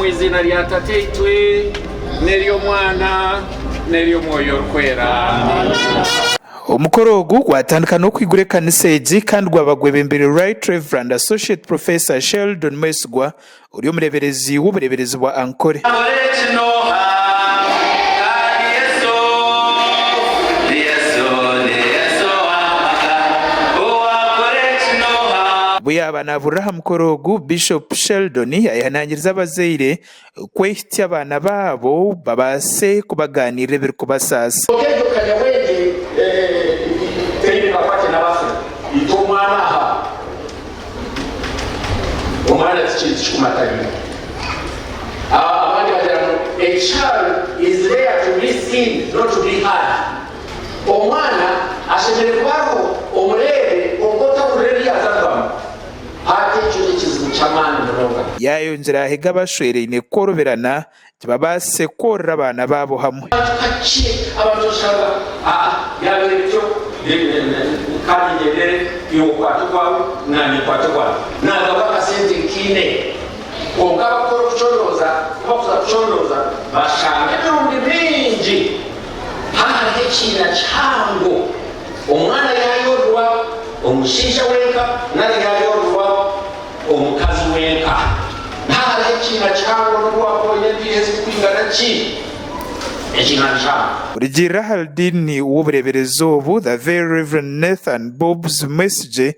izina rya Tateitwe neryo mwana neryo mwoyo kwera. Omukorogu gwatandika no kwigure kaniseji kandi gwabagwebe mbere Right Reverend Associate Professor Sheldon Mesgwa uri umureberezi w'ubureberezi bwa Ankore. Buyaba na Abraham Korogu Bishop Sheldon yahanangiriza abazeire kwehitya abana babo babase kubaganirira biri kubasasa. A child is there to be seen, not to be heard. Omwana ashemererwaho omurebe okota kureri azagama hati cyo kizibu cy'amana muronga yayonzera ahega bashwereye koroberana babase korra abana babo hamwe abantu shaka yabere cyo kandi yedere yo kwatwa nani kwatwa naga bakasente kine ongaba koro kuchoroza bakuza kuchoroza bashanga n'undi mingi hana hekina chango omwana yayorwa omushisha wenka nari yayorwa omukazi wenka hana hekina chango n'uwapo yendiheze kwingana chi Urigira Haldini w'ubureberezo ubu the very Reverend Nathan Bob's message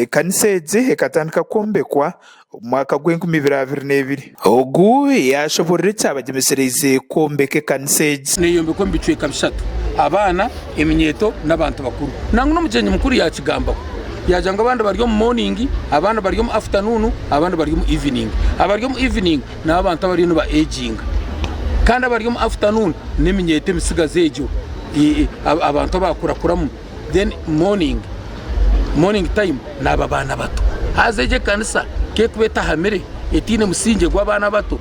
kaniseje ekatandika kombekwa umwaka gw'2022 ogu yashoborera cyabagemesereze kombeke kaniseje niyombe ko mbicwe kabishatu abana eminyeto n'abantu bakuru nangu no mujenye mukuru yakigambaho yajanga abandi bari mu morning abana bari mu afternoon abandi bari mu evening abari mu evening n'abantu bari no ba aging kandi abari mu afternoon n'iminyete misigaze ejo abantu bakurakuramo then morning time n'aba bana bato hazeje kanisa ke kubeta hamere etine musinge gw'abana bato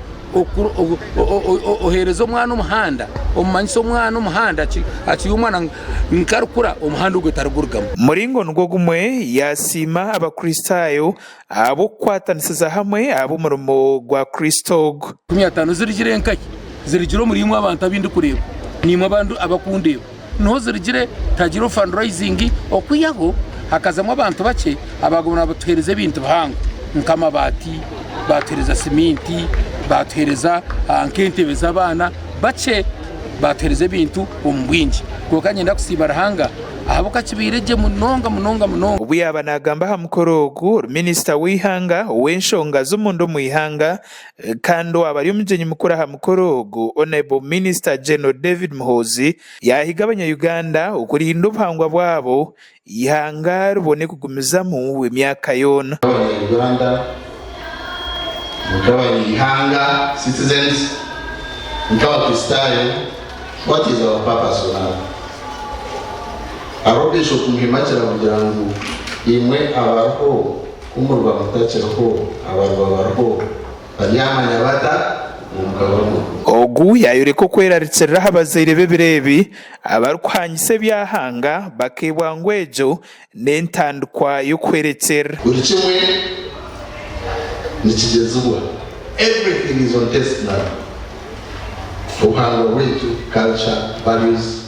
oherezo mwana umuhanda omanyiso mwana umuhanda aci umwana nkarukura umuhanda ugutarugurgamo muringo ngo gumwe yasima abakristayo abo kwatanisiza hamwe abo murumo gwa Kristogo 15 zirigire nkaki zirigiro muri imwe abantu abindi kureba nimwe abantu abakundeba no zirigire tagiro fundraising okuyaho hakazamo abantu bake abagomba batuhereze ibintu bahanga nkamabati batuhereza siminti batuhereza nkentebe z'abana bake batuhereza ibintu ombwingi kokanye ndakusibara hanga abo kakibireje munonga ubu yaba nagamba ha Mukorogu minister w'ihanga wenshonga z'umundo mu ihanga kandi abari umujenyi mukuru ha Mukorogu honorable minister General David Muhoozi yahiga abanya-Uganda ukurinda Obuhangwa bwabo ihanga rubone kugumiza mu emyaka yona Abanya-Uganda mukabanya-ihanga citizens mukabakristayo. What is our purpose now? Arobesho kumhimachira kugira ngo imwe abarho umurwa mutaciraho abarwa barho banyamanya bata umugabo ogu yayoreko kweraritserera abazeire bebirebi abarkwanyise byahanga bakebwangwejo n'entandukwa yo kwerekera buri kimwe nikigezwa. Everything is on test now. Obuhangwa bwaitu, culture, values,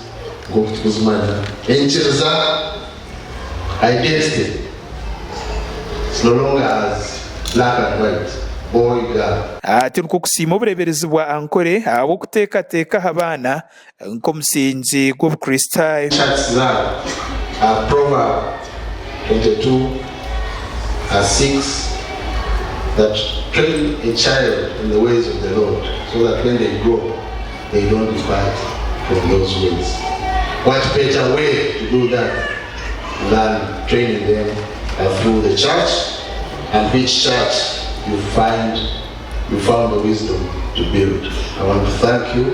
ngokuzimanya enchiriza identity. It's no longer as black and white, boy, girl. Ati nukukusima ubureberezi bwa Ankore abo kutekateka abana nkomusingi gw'Obukristayo. Church zabo Proverb 22:6 that train a child in the ways of the Lord so that when they grow they don't depart from those ways. What better way to do that than training them through the church, and which church you found the wisdom to build. I want to thank you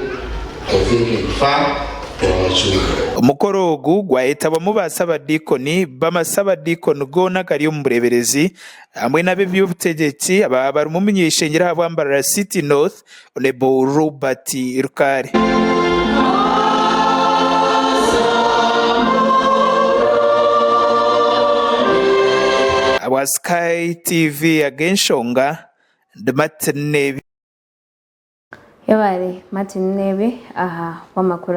for thinking far for our children. Omukorogu gwahita bamubasa abadikoni bamasaba dikoni gona kari mu bureberezi hamwe nabe by'ubutegetsi abari mu menyeshengera abo Mbarara City North Honorable Robert Rukari. Sky TV againshonga the matne Yabare Martin Nebe aha wamakuru